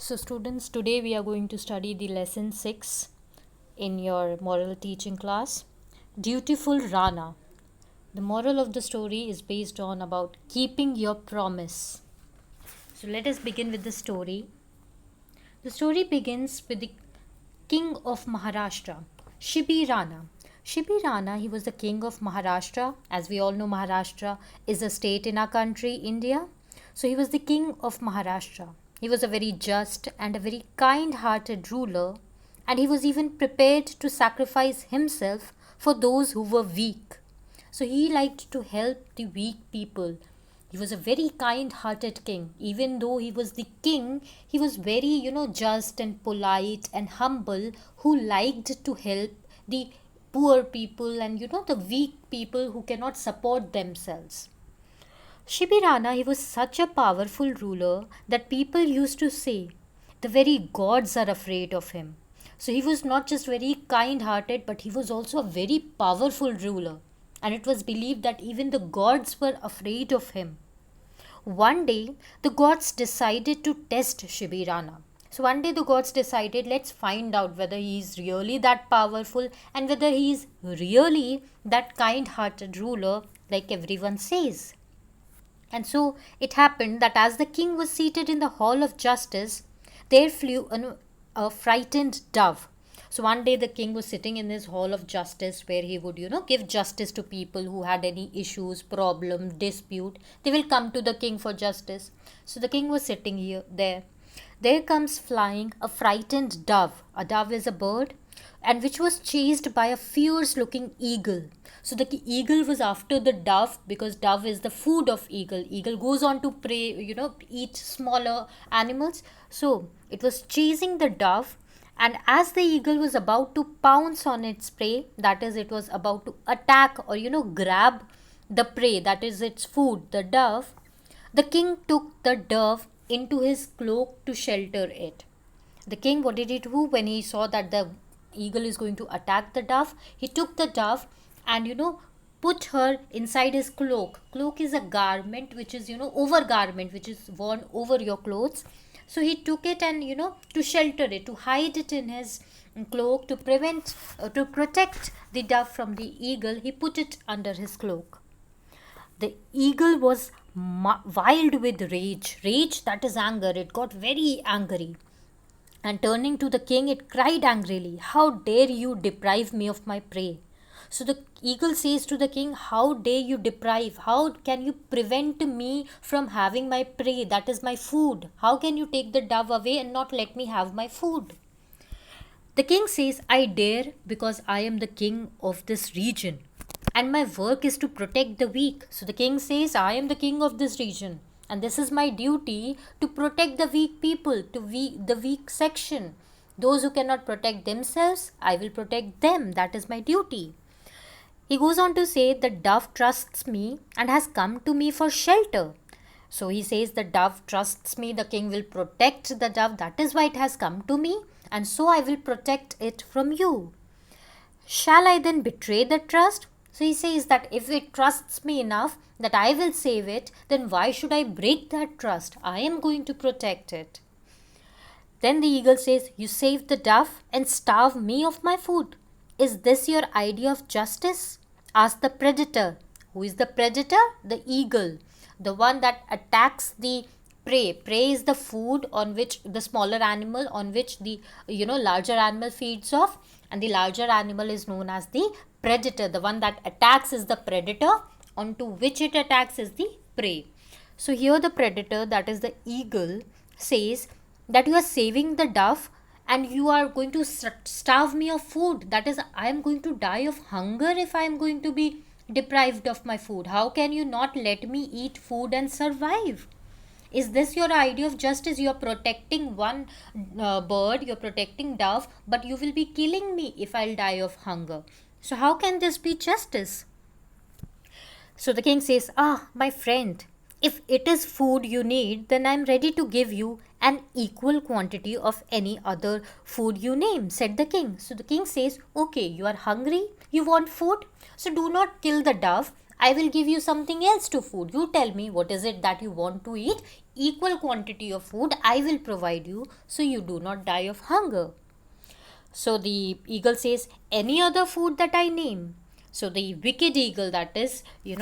So, students, today we are going to study the lesson 6 in your moral teaching class, Dutiful Rana. The moral of the story is based on about keeping your promise. So, let us begin with the story. The story begins with the king of Maharashtra, Shibi Rana. Shibi Rana, he was the king of Maharashtra. As we all know, Maharashtra is a state in our country, India. So he was the king of Maharashtra. He was a very just and a very kind hearted ruler, and he was even prepared to sacrifice himself for those who were weak. So he liked to help the weak people. He was a very kind hearted king. Even though he was the king, he was very, just and polite and humble, who liked to help the poor people and, the weak people who cannot support themselves. Shibirana, he was such a powerful ruler that people used to say, the very gods are afraid of him. So he was not just very kind hearted, but he was also a very powerful ruler. And it was believed that even the gods were afraid of him. One day, the gods decided to test Shibirana. So one day the gods decided, let's find out whether he is really that powerful and whether he is really that kind hearted ruler like everyone says. And so it happened that as the king was seated in the hall of justice, there flew a frightened dove. So one day the king was sitting in his hall of justice where he would, give justice to people who had any issues, problem, dispute. They will come to the king for justice. So the king was sitting here there. There comes flying a frightened dove. A dove is a bird and which was chased by a fierce looking eagle. So the eagle was after the dove because dove is the food of eagle. Eagle goes on to prey, eat smaller animals. So it was chasing the dove, and as the eagle was about to pounce on its prey, that is, it was about to attack or grab the prey, that is its food, the dove, the king took the dove into his cloak to shelter it. The king, what did he do when he saw that the eagle is going to attack the dove? He took the dove and put her inside his cloak. Cloak is a garment which is over garment which is worn over your clothes. So he took it and to shelter it, to hide it in his cloak, to protect the dove from the eagle. He put it under his cloak. The eagle was wild with rage, that is anger. It got very angry, and turning to the king, it cried angrily, how dare you deprive me of my prey? So the eagle says to the king, how dare you deprive? How can you prevent me from having my prey? That is my food. How can you take the dove away and not let me have my food? The king says, I dare because I am the king of this region and my work is to protect the weak. So the king says, I am the king of this region and this is my duty to protect the weak people, the weak section. Those who cannot protect themselves, I will protect them. That is my duty. He goes on to say, the dove trusts me and has come to me for shelter. So he says, the dove trusts me, the king will protect the dove. That is why it has come to me, and so I will protect it from you. Shall I then betray the trust? So he says that if it trusts me enough that I will save it, then why should I break that trust? I am going to protect it. Then the eagle says, you saved the dove and starve me of my food. Is this your idea of justice? Asked the predator. Who is the predator? The eagle, the one that attacks the prey. Prey is the food on which the smaller animal, on which the larger animal feeds off, and the larger animal is known as the predator. The one that attacks is the predator, onto which it attacks is the prey. So here the predator, that is the eagle, says that you are saving the dove and you are going to starve me of food. That is, I am going to die of hunger if I am going to be deprived of my food. How can you not let me eat food and survive? Is this your idea of justice? You are protecting one bird, you are protecting dove, but you will be killing me if I'll die of hunger. So how can this be justice? So the king says, my friend, if it is food you need, then I am ready to give you an equal quantity of any other food you name, said the king. So the king says, okay, you are hungry, you want food, so do not kill the dove. I will give you something else to food. You tell me what is it that you want to eat. equal quantity of food I will provide you, so you do not die of hunger. So the eagle says, any other food that I name? So the wicked eagle, that is, the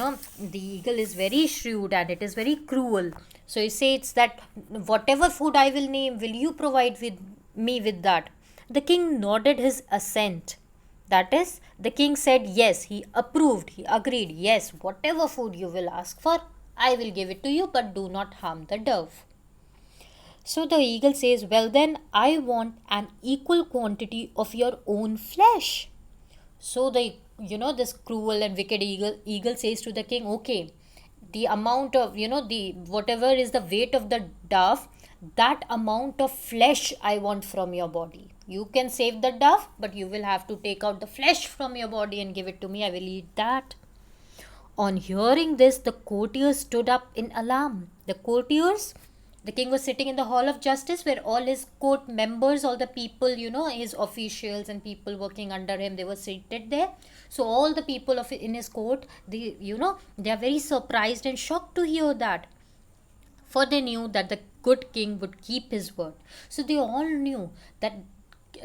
eagle is very shrewd and it is very cruel. So he says that whatever food I will name, will you provide with me with that? The king nodded his assent. That is, the king said yes, he approved, he agreed, yes, whatever food you will ask for, I will give it to you, but do not harm the dove. So the eagle says, well, then I want an equal quantity of your own flesh. So this cruel and wicked eagle says to the king, okay, the amount of, the whatever is the weight of the dove, that amount of flesh I want from your body. You can save the dove, but you will have to take out the flesh from your body and give it to me. I will eat that. On hearing this, the courtiers stood up in alarm. The king was sitting in the hall of justice where all his court members, all the people, his officials and people working under him, they were seated there. So all the people in his court, they are very surprised and shocked to hear that. For they knew that the good king would keep his word. So they all knew that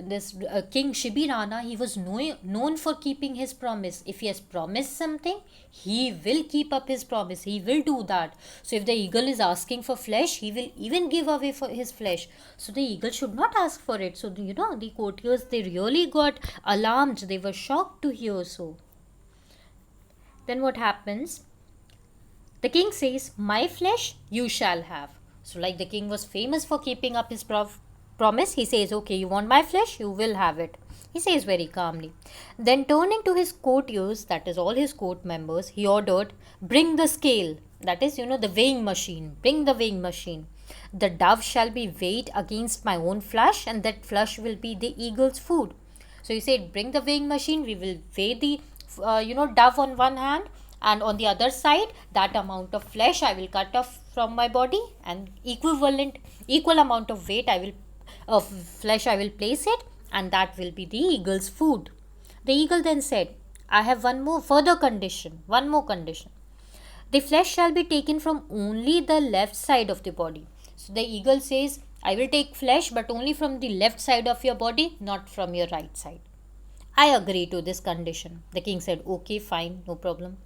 this King Rana, he was known for keeping his promise. If he has promised something, he will keep up his promise. He will do that. So if the eagle is asking for flesh, he will even give away for his flesh. So the eagle should not ask for it. So the courtiers, they really got alarmed. They were shocked to hear so. Then what happens? The king says, my flesh you shall have. So like the king was famous for keeping up his promise, he says, okay, you want my flesh, you will have it. He says very calmly. Then turning to his courtiers, that is all his court members, he ordered, bring the scale, that is, the weighing machine. Bring the weighing machine. The dove shall be weighed against my own flesh, and that flesh will be the eagle's food. So he said, bring the weighing machine, we will weigh the dove on one hand, and on the other side, that amount of flesh I will cut off from my body, and equal amount of weight of flesh I will place it, and that will be the eagle's food. The eagle then said, I have one more condition. The flesh shall be taken from only the left side of the body. So the eagle says, I will take flesh, but only from the left side of your body, not from your right side. I agree to this condition. The king said, okay, fine, no problem.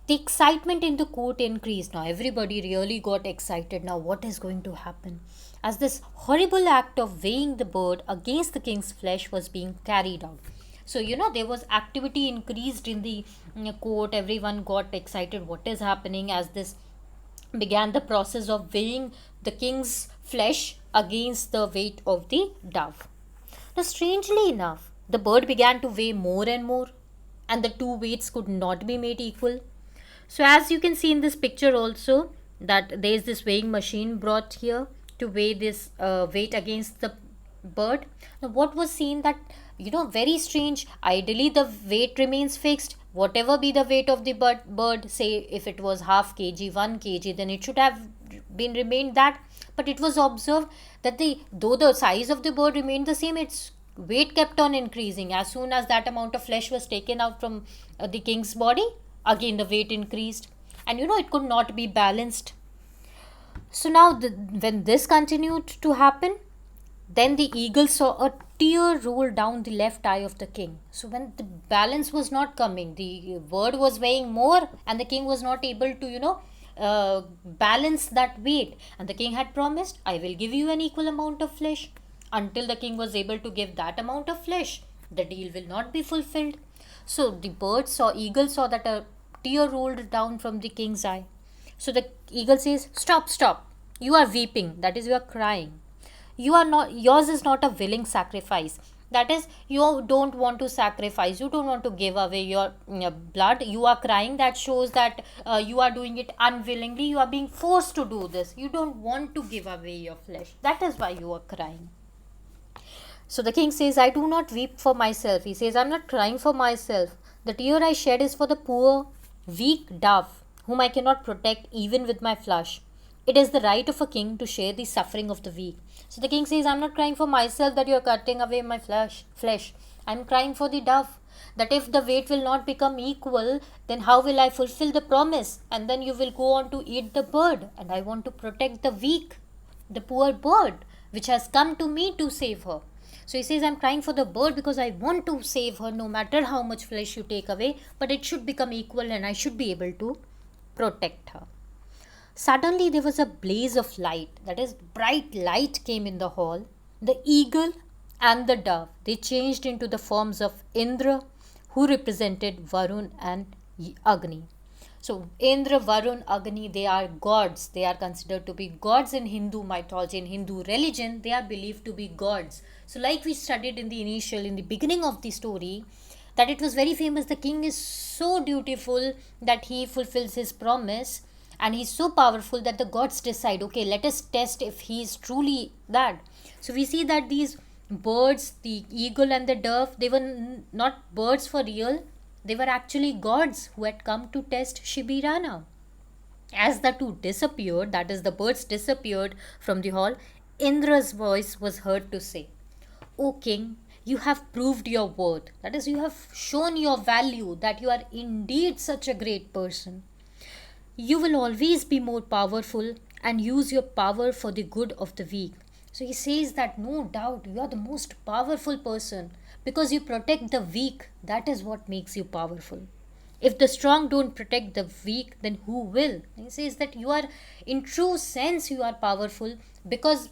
The excitement in the court increased. Now everybody really got excited. Now what is going to happen? As this horrible act of weighing the bird against the king's flesh was being carried out. So there was activity increased in the court. Everyone got excited. What is happening? As this began the process of weighing the king's flesh against the weight of the dove. Now strangely enough, the bird began to weigh more and more, and the two weights could not be made equal. So as you can see in this picture also, that there is this weighing machine brought here to weigh this weight against the bird. Now what was seen, that very strange. Ideally the weight remains fixed. Whatever be the weight of the bird, say if it was half kg, 1 kg, then it should have been remained that. But it was observed that though the size of the bird remained the same, its weight kept on increasing. As soon as that amount of flesh was taken out from the king's body, again the weight increased, and it could not be balanced. So now when this continued to happen, then the eagle saw a tear roll down the left eye of the king. So when the balance was not coming, the bird was weighing more and the king was not able to balance that weight, and the king had promised, I will give you an equal amount of flesh. Until the king was able to give that amount of flesh, the deal will not be fulfilled. So the eagle saw that a tear rolled down from the king's eye. So the eagle says, stop, you are weeping, that is, you are crying. Yours is not a willing sacrifice. That is, you don't want to sacrifice, you don't want to give away your blood. You are crying, that shows that you are doing it unwillingly. You are being forced to do this. You don't want to give away your flesh. That is why you are crying. So the king says, I do not weep for myself. He says, I'm not crying for myself. The tear I shed is for the poor, weak dove, whom I cannot protect even with my flesh. It is the right of a king to share the suffering of the weak. So the king says, I'm not crying for myself that you are cutting away my flesh. I'm crying for the dove. That if the weight will not become equal, then how will I fulfill the promise? And then you will go on to eat the bird. And I want to protect the weak, the poor bird, which has come to me to save her. So he says, I'm crying for the bird because I want to save her no matter how much flesh you take away, but it should become equal and I should be able to protect her. Suddenly there was a blaze of light, that is, bright light came in the hall. The eagle and the dove, they changed into the forms of Indra, who represented Varun and Agni. So Indra, Varun, Agni, they are gods. They are considered to be gods in Hindu mythology, in Hindu religion. They are believed to be gods. So like we studied in the beginning of the story, that it was very famous. The king is so dutiful that he fulfills his promise, and he's so powerful that the gods decide, okay, let us test if he is truly that. So we see that these birds, the eagle and the dove, they were not birds for real. They were actually gods who had come to test Shibirana. As the two disappeared, that is, the birds disappeared from the hall, Indra's voice was heard to say, O king, you have proved your worth. That is, you have shown your value, that you are indeed such a great person. You will always be more powerful and use your power for the good of the weak. So he says that no doubt you are the most powerful person because you protect the weak. That is what makes you powerful. If the strong don't protect the weak, then who will? He says that you are, in true sense, you are powerful because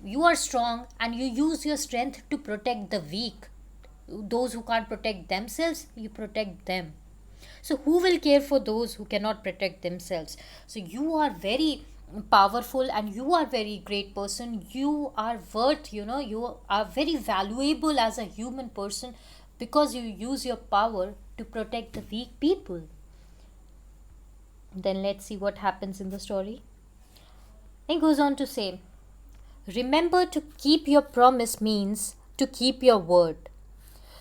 you are strong and you use your strength to protect the weak. Those who can't protect themselves, you protect them. So who will care for those who cannot protect themselves? So you are very powerful and you are very great person. You are worth, you are very valuable as a human person because you use your power to protect the weak people. Then let's see what happens in the story. He goes on to say, remember, to keep your promise means to keep your word.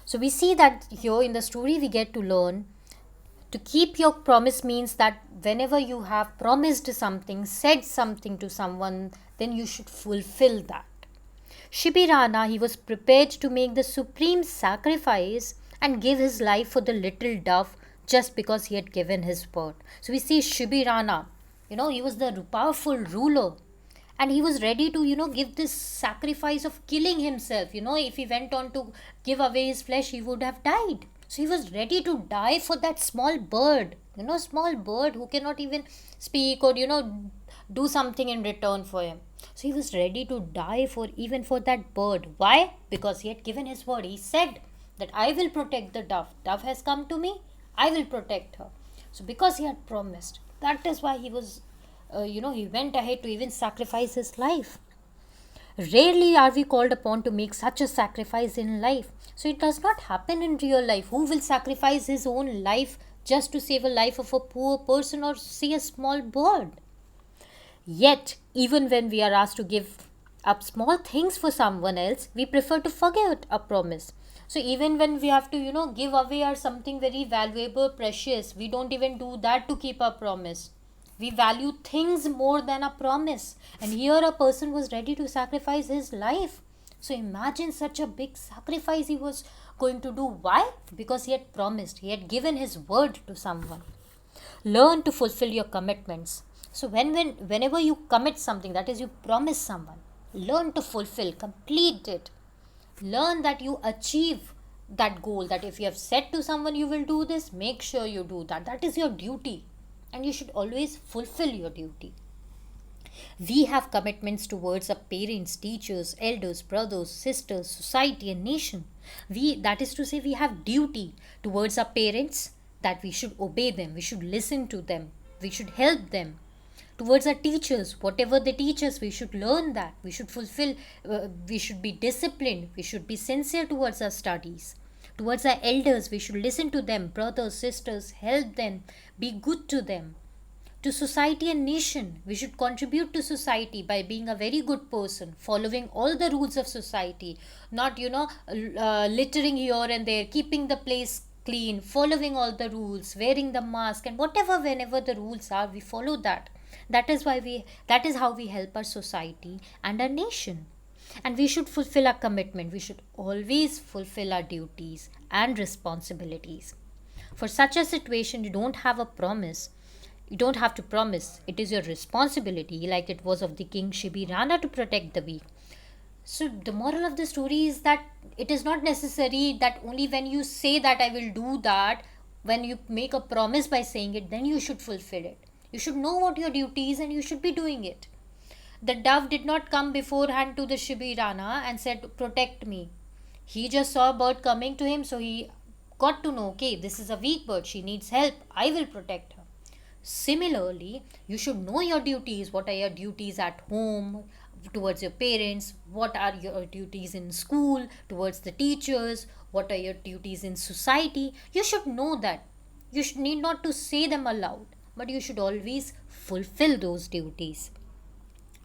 So we see that here in the story we get to learn to keep your promise means that whenever you have promised something, said something to someone, then you should fulfill that. Shibirana, he was prepared to make the supreme sacrifice and give his life for the little dove just because he had given his word. So we see Shibirana, he was the powerful ruler and he was ready to, give this sacrifice of killing himself. If he went on to give away his flesh, he would have died. So he was ready to die for that small bird, small bird who cannot even speak or, do something in return for him. So he was ready to die even for that bird. Why? Because he had given his word. He said that I will protect the dove. Dove has come to me. I will protect her. So because he had promised, that is why he was, he went ahead to even sacrifice his life. Rarely are we called upon to make such a sacrifice in life. So it does not happen in real life. Who will sacrifice his own life just to save a life of a poor person or say a small bird? Yet, even when we are asked to give up small things for someone else, we prefer to forget a promise. So even when we have to, give away our something very valuable, precious, we don't even do that to keep our promise. We value things more than a promise. And here a person was ready to sacrifice his life. So imagine such a big sacrifice he was going to do. Why? Because he had promised. He had given his word to someone. Learn to fulfill your commitments. So whenever you commit something, that is, you promise someone, learn to fulfill, complete it. Learn that you achieve that goal. That if you have said to someone you will do this, make sure you do that. That is your duty. And you should always fulfill your duty. We have commitments towards our parents, teachers, elders, brothers, sisters, society and nation. That is to say, we have duty towards our parents, that we should obey them, we should listen to them, we should help them. Towards our teachers, whatever they teach us, we should learn that. We should fulfill, we should be disciplined, we should be sincere towards our studies. Towards our elders, we should listen to them, brothers, sisters, help them, be good to them. To society and nation, we should contribute to society by being a very good person, following all the rules of society, not, littering here and there, keeping the place clean, following all the rules, wearing the mask and whatever, whenever the rules are, we follow that. That is how we help our society and our nation. And we should fulfill our commitment. We should always fulfill our duties and responsibilities. For such a situation, you don't have a promise. You don't have to promise. It is your responsibility, like it was of the king Shibi Rana, to protect the weak. So the moral of the story is that it is not necessary that only when you say that I will do that, when you make a promise by saying it, then you should fulfill it. You should know what your duty is and you should be doing it. The dove did not come beforehand to the Shibi Rana and said, protect me. He just saw a bird coming to him, so he got to know, okay, this is a weak bird, she needs help, I will protect her. Similarly, you should know your duties. What are your duties at home towards your parents? What are your duties in school towards the teachers? What are your duties in society? You should know that. You should need not to say them aloud, but you should always fulfill those duties.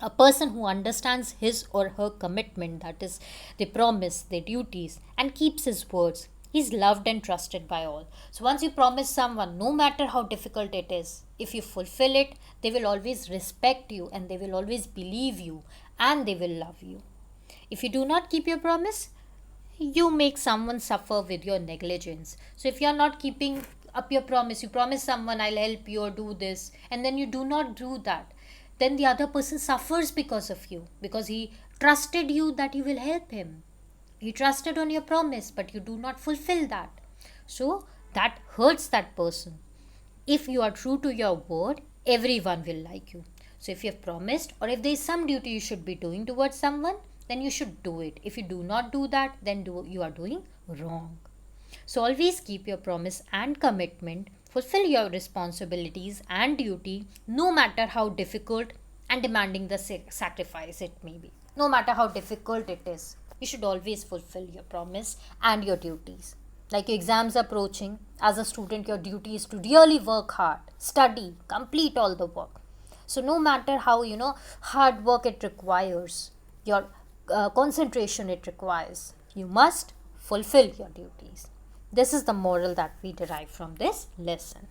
A person who understands his or her commitment, that is, they promise their duties, and keeps his words, he's loved and trusted by all. So once you promise someone, no matter how difficult it is, if you fulfill it, they will always respect you and they will always believe you and they will love you. If you do not keep your promise, you make someone suffer with your negligence. So if you are not keeping up your promise, you promise someone, I'll help you or do this, and then you do not do that, then the other person suffers because of you, because he trusted you that you will help him. He trusted on your promise, but you do not fulfill that. So that hurts that person. If you are true to your word, everyone will like you. So if you have promised, or if there is some duty you should be doing towards someone, then you should do it. If you do not do that, then you are doing wrong. So always keep your promise and commitment, fulfill your responsibilities and duty, no matter how difficult and demanding the sacrifice it may be. No matter how difficult it is, you should always fulfill your promise and your duties. Like your exams approaching, as a student, your duty is to really work hard, study, complete all the work. So no matter how hard work it requires, your concentration it requires, you must fulfill your duties. This is the moral that we derive from this lesson.